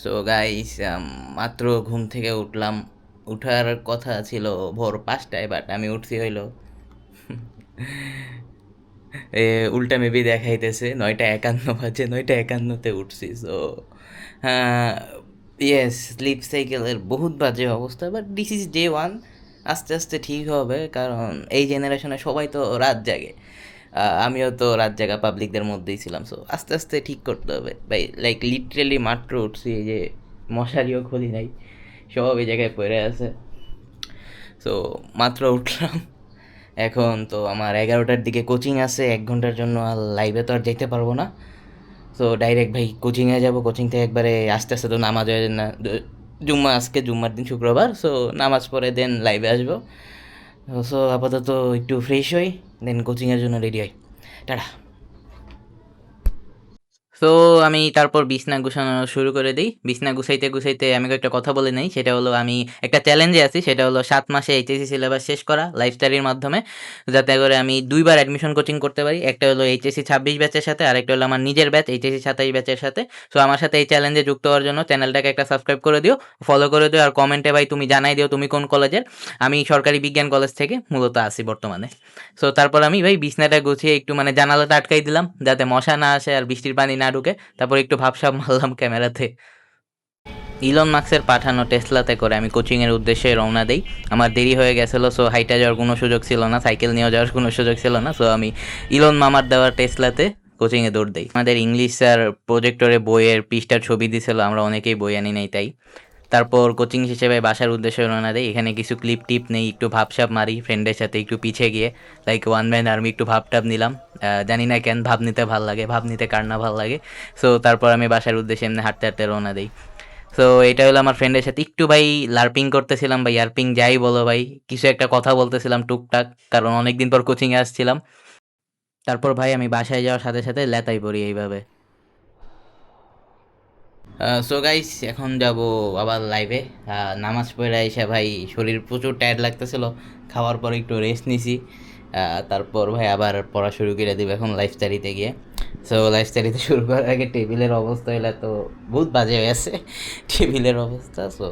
So guys, মাত্র ঘুম থেকে উঠলাম। উঠার কথা ছিল ভোর ৫টায়, বাট আমি উঠছি হইল এ উল্টা মেবি দেখাইতেছে ৯টা ৫১ বাজে, ৯টা ৫১তে উঠছি। সো হ্যাঁ, ইয়েস, স্লিপ সাইকেলের বহুত বাজে অবস্থা, but this is day one. আস্তে আস্তে ঠিক হবে, কারণ এই জেনারেশনে সবাই তো রাত জাগে। আমিও তো রাত জাগা পাবলিকদের মধ্যেই ছিলাম। সো আস্তে আস্তে ঠিক করতে হবে ভাই। লাইক লিটারেলি মাত্র উঠছি, এই যে মশারিও খুলি নাই, সব এই জায়গায় পড়ে আছে। সো মাত্র উঠলাম। এখন তো আমার ১১টার দিকে কোচিং আছে, ১ ঘন্টার জন্য। আর লাইভে তো আর যেতে পারবো না। সো ডাইরেক্ট ভাই কোচিংয়ে যাব। কোচিং থেকে একবারে আস্তে আস্তে তো নামাজ হয় না। জুম্মা, আজকে জুম্মার দিন, শুক্রবার। সো নামাজ পড়ে দেন লাইভে আসবো। সো আপাতত একটু ফ্রেশ হই, দেন কোচিংয়ের জন্য রেডি হই। টাটা। তো আমি তারপর বিছনা গুছানো শুরু করে দিই। বিছনা গুছাইতে গুছাইতে আমি একটা কথা বলে নেই, সেটা হলো আমি একটা চ্যালেঞ্জে আছি। সেটা হলো ৭ মাসে এইচএসসি সিলেবাস শেষ করা লাইফ স্টাডির মাধ্যমে, যাতে করে আমি ২ বার অ্যাডমিশন কোচিং করতে পারি। একটা হলো এইচএসসি ২৬ ব্যাচের সাথে, আরেকটা হলো আমার নিজের ব্যাচ এইচএসসি ২৭ ব্যাচের সাথে। সো আমার সাথে এই চ্যালেঞ্জে যুক্ত হওয়ার জন্য চ্যানেলটাকে একটা সাবস্ক্রাইব করে দিও, ফলো করে দিও, আর কমেন্টে ভাই তুমি জানাই দিও তুমি কোন কলেজের। আমি সরকারি বিজ্ঞান কলেজ থেকে মূলত আছি বর্তমানে। সো তারপর আমি ভাই বিছনাটা গুছিয়ে একটু জানালাটা আটকাই দিলাম, যাতে মশা না আসে আর বৃষ্টির পানি না ঢুকে। তারপর একটু ভাবসাব মারলাম ক্যামেরাতে। ইলন মাস্কের পাঠানো টেসলাতে করে আমি কোচিংয়ের উদ্দেশ্যে রওনা দেই। আমার দেরি হয়ে গেছিলো, সো হাইটা যাওয়ার কোনো সুযোগ ছিল না, সাইকেল নিয়েও যাওয়ার কোনো সুযোগ ছিল না। সো আমি ইলন মামার দেওয়ার টেসলাতে কোচিংয়ে দৌড় দেই। আমাদের ইংলিশ স্যার প্রজেক্টরে বইয়ের পৃষ্ঠার ছবি দিছিল, আমরা অনেকেই বই আনি নাই তাই। তারপর কোচিং হিসেবে বাসার উদ্দেশ্যে রওনা দেই। এখানে কিছু ক্লিপ টিপ নেই, একটু ভাবসাব মারি ফ্রেন্ডের সাথে একটু পিছিয়ে গিয়ে, লাইক ওয়ান ম্যান আর্মি একটু ভাবটাব নিলাম। জানি না কেন ভাব নিতে ভাল লাগে, ভাব নিতে কার না ভাল লাগে। সো তারপর আমি বাসার উদ্দেশ্যে এমনি হাঁটতে হাঁটতে রওনা দিই। সো এটা হলো আমার ফ্রেন্ডের সাথে একটু ভাই লার্পিং করতেছিলাম, ভাই ইয়ারপিং যাই বলো ভাই, কিছু একটা কথা বলতেছিলাম টুকটাক, কারণ অনেকদিন পর কোচিংয়ে আসছিলাম। তারপর ভাই আমি বাসায় যাওয়ার সাথে সাথে লেতাই পড়ি এইভাবে। সো গাইস, এখন যাব আবার লাইভে। নামাজ পড়ে এসে ভাই শরীর প্রচুর টায়ার্ড লাগতেছিল, খাওয়ার পর একটু রেস্ট নিছি। তারপর ভাই আবার পড়া শুরু করে দিব এখন লাইফ স্টাডিতে গিয়ে। সো লাইফ স্টাডিতে শুরু করার আগে টেবিলের অবস্থা হইলে তো বহুত বাজে হয়ে আছে টেবিলের অবস্থা। সো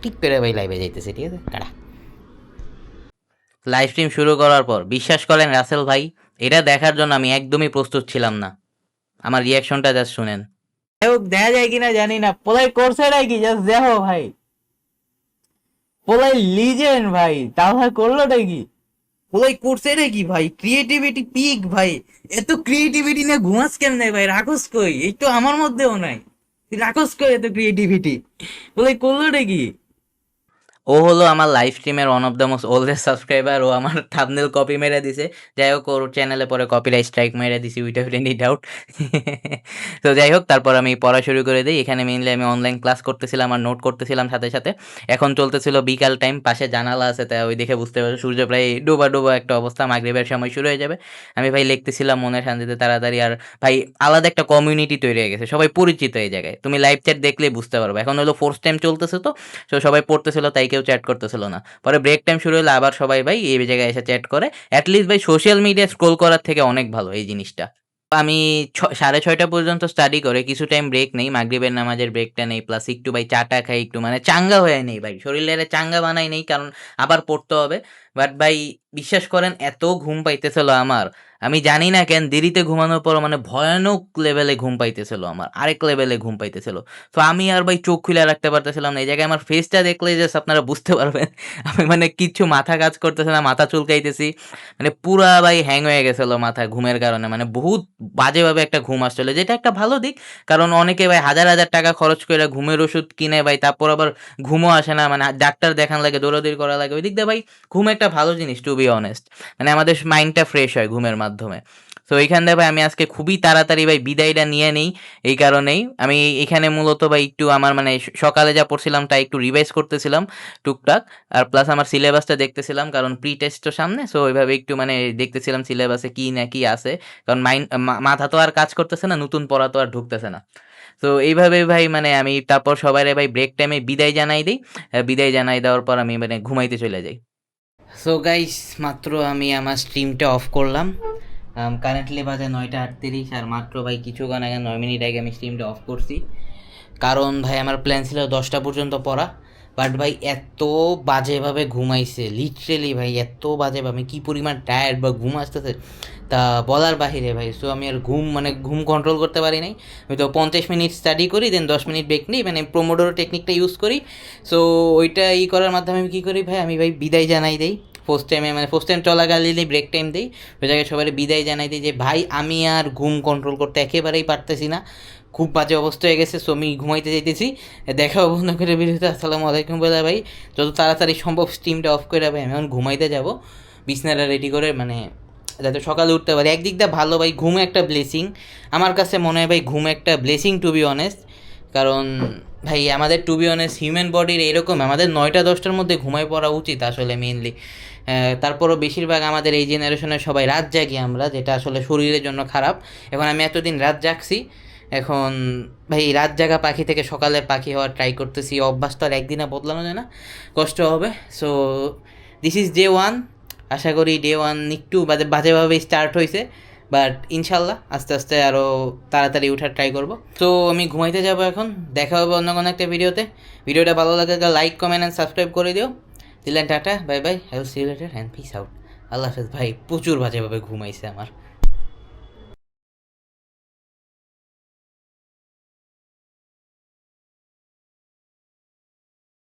ঠিক করে ভাই লাইভে যাইতেছে, ঠিক আছে, টাটা। লাইভ স্ট্রিম শুরু করার পর বিশ্বাস করেন রাসেল ভাই, এটা দেখার জন্য আমি একদমই প্রস্তুত ছিলাম না। আমার রিয়াকশনটা জাস্ট শুনেন। যাই হোক, দেখা যায় কিনা জানি না, পোলাই করছে নাকি জাস্ট দেখো ভাই। পোলাই লিজেন্ড ভাই, তাহলে করলো নাকি? পোলাই করছে নাকি ভাই? ক্রিয়েটিভিটি পিক ভাই। এত ক্রিয়েটিভিটি নিয়ে ঘুমাস কেমনে ভাই? রাখস কই? এই তো আমার মধ্যেও নাই। তুই রাখস কই এত ক্রিয়েটিভিটি? পোলাই করলো নাকি? ও হলো আমার লাইভ স্ট্রিমের one of the most oldest subscriber. ও আমার থাম্বনেল কপি মেরে দিছে। যাই হোক, ওর চ্যানেলে পরে কপিরাইট স্ট্রাইক মেরে দিছি উইদাউট এনি ডাউট। তো যাই হোক, তারপর আমি পড়া শুরু করে দিই। এখানে মেইনলি আমি অনলাইন ক্লাস করতেছিলাম আর নোট করতেছিলাম সাথে সাথে। এখন চলতেছিল বিকাল টাইম, পাশে জানালা আছে, তাই ওই দেখে বুঝতে পারছি সূর্য প্রায় ডোবা ডোবা একটা অবস্থা, মাগরিবের সময় শুরু হয়ে যাবে। আমি ভাই লিখতেছিলাম মনের শান্তিতে তাড়াতাড়ি। আর ভাই আলাদা একটা কমিউনিটি তৈরি হয়ে গেছে, সবাই পরিচিত এই জায়গায়, তুমি লাইভ চ্যাট দেখলেই বুঝতে পারবে। এখন হলো ফোর্থ টাইম চলতেছে, তো তো সবাই পড়তেছিল তাই কেউ চ্যাট করতেছিল না। পরে ব্রেক টাইম শুরু হলে আবার সবাই ভাই এই জায়গায় এসে চ্যাট করে। অ্যাটলিস্ট ভাই সোশ্যাল মিডিয়া স্ক্রোল করার থেকে অনেক ভালো এই জিনিসটা। আমি 6:30 পর্যন্ত স্টাডি করে কিছু টাইম ব্রেক নেই, মাগরিবের নামাজের ব্রেকটা নেই, প্লাস একটু ভাই চাটা খাই, একটু চাঙ্গা হয়ে নেই ভাই, শরীরে চাঙ্গা বানাই নেই, কারণ আবার পড়তে হবে। বাট ভাই বিশ্বাস করেন এত ঘুম পাইতেছিল আমার, আমি জানি না কেন দেরিতে ঘুমানোর পর ভয়ানক লেভেলে ঘুম পাইতেছিল আমার, আরেক লেভেলে ঘুম পাইতেছিল। তো আমি আর ভাই চোখ খুলে রাখতে পারতেছিলাম না। এই জায়গায় আমার ফেসটা দেখলে জাস্ট আপনারা বুঝতে পারবেন আমি কিচ্ছু মাথা কাজ করতেছে না, মাথা চুলকাইতেছি, পুরা ভাই হ্যাং হয়ে গেছিল মাথা ঘুমের কারণে। বহুত বাজেভাবে একটা ঘুম আসছিল, যেটা একটা ভালো দিক, কারণ অনেকে ভাই হাজার হাজার টাকা খরচ করে ঘুমের ওষুধ কিনে ভাই, তারপর আবার ঘুমও আসে না, ডাক্তার দেখান লাগে, দৌড়াদৌড়ি করা লাগে। ওই দিক দিয়ে ভাই ঘুম একটা ভালো জিনিস, টু বি অনেস্ট। আমাদের মাইন্ডটা ফ্রেশ হয় ঘুমের মাধ্যমে। তো এইখান দিয়ে ভাই আমি আজকে খুবই তাড়াতাড়ি ভাই বিদায়টা নিয়ে নেই। এই কারণেই আমি এখানে মূলত ভাই একটু আমার সকালে যা পড়ছিলাম তা একটু রিভাইজ করতেছিলাম টুকটাক। আর প্লাস আমার সিলেবাসটা দেখতেছিলাম, কারণ প্রি টেস্ট তো সামনে। সো ওইভাবে একটু দেখতেছিলাম সিলেবাসে কি না কি আছে, কারণ মাথা তো আর কাজ করতেছে না, নতুন পড়া তো আর ঢুকতেছে না। তো এইভাবে ভাই আমি তারপর সবাই ভাই ব্রেক টাইমে বিদায় জানাই দিই। বিদায় জানাই দেওয়ার পর আমি ঘুমাইতে চলে যাই। সো গাইস, মাত্র আমি আমার স্ট্রিমটা অফ করলাম। কারেন্টলি বাজে 9টা 38, আর মাত্র ভাই কিছুক্ষণ আগে 9 মিনিট আগে আমি স্ট্রিমটা অফ করছি। কারণ ভাই আমার প্ল্যান ছিল 10টা পর্যন্ত পড়া, বাট ভাই এত বাজেভাবে ঘুমাইছে লিটারেলি ভাই, এত বাজেভাবে আমি কী পরিমাণ টায়ার্ড বা ঘুম আসতেছে তা বলার বাহিরে ভাই। সো আমি আর ঘুম কন্ট্রোল করতে পারি নাই। আমি তো 50 মিনিট স্টাডি করি, দেন 10 মিনিট ব্রেক নিই, মানে প্রোমোডোরো টেকনিকটা ইউজ করি। সো ওইটা করার মাধ্যমে আমি কী করি ভাই, আমি ভাই বিদায় জানাই দেই ফার্স্ট টাইম চলাকালীনই ব্রেক টাইম দিই, ওই জায়গায় সবাই বিদায় জানাই দিই যে ভাই আমি আর ঘুম কন্ট্রোল করতে একেবারেই পারতেছি না, খুব বাজে অবস্থা হয়ে গেছে। সো আমি ঘুমাইতে যাইতেছি, দেখাও বন্ধ করে বেরোতে আসসালামু আলাইকুম বলে ভাই যত তাড়াতাড়ি সম্ভব স্টিমটা অফ করে ভাই আমি এখন ঘুমাইতে যাব, বিছনাটা রেডি করে, মানে যাতে সকালে উঠতে পারি। একদিক দিয়ে ভালো ভাই, ঘুম একটা ব্লেসিং আমার কাছে মনে হয় ভাই, ঘুম একটা ব্লেসিং টু বি অনেস্ট। কারণ ভাই আমাদের টু বি অনেস্ট হিউম্যান বডির এরকম আমাদের 9টা-10টার মধ্যে ঘুমায় পড়া উচিত আসলে মেইনলি। তারপরও বেশিরভাগ আমাদের এই জেনারেশনের সবাই রাত জাগি আমরা, যেটা আসলে শরীরের জন্য খারাপ। এখন আমি এতদিন রাত জাগছি, এখন ভাই রাত জাগা পাখি থেকে সকালে পাখি হওয়ার ট্রাই করতেছি। অভ্যাস তো আর একদিনে বদলানো যায় না, কষ্ট হবে। So this is day 1। আশা করি ডে 1 একটু বাজেভাবে স্টার্ট হয়েছে, বাট ইনশাল্লাহ আস্তে আস্তে আরও তাড়াতাড়ি উঠার ট্রাই করবো। তো আমি ঘুমাইতে যাব এখন, দেখা হবে অন্য কোনো একটা ভিডিওতে। ভিডিওটা ভালো লাগে লাইক কমেন্ট অ্যান্ড সাবস্ক্রাইব করে দিও। দিলেন tata, bye bye, have see you later and peace out. আল্লাহ হাফেজ ভাই, প্রচুর বাজেভাবে ঘুমাইছে আমার।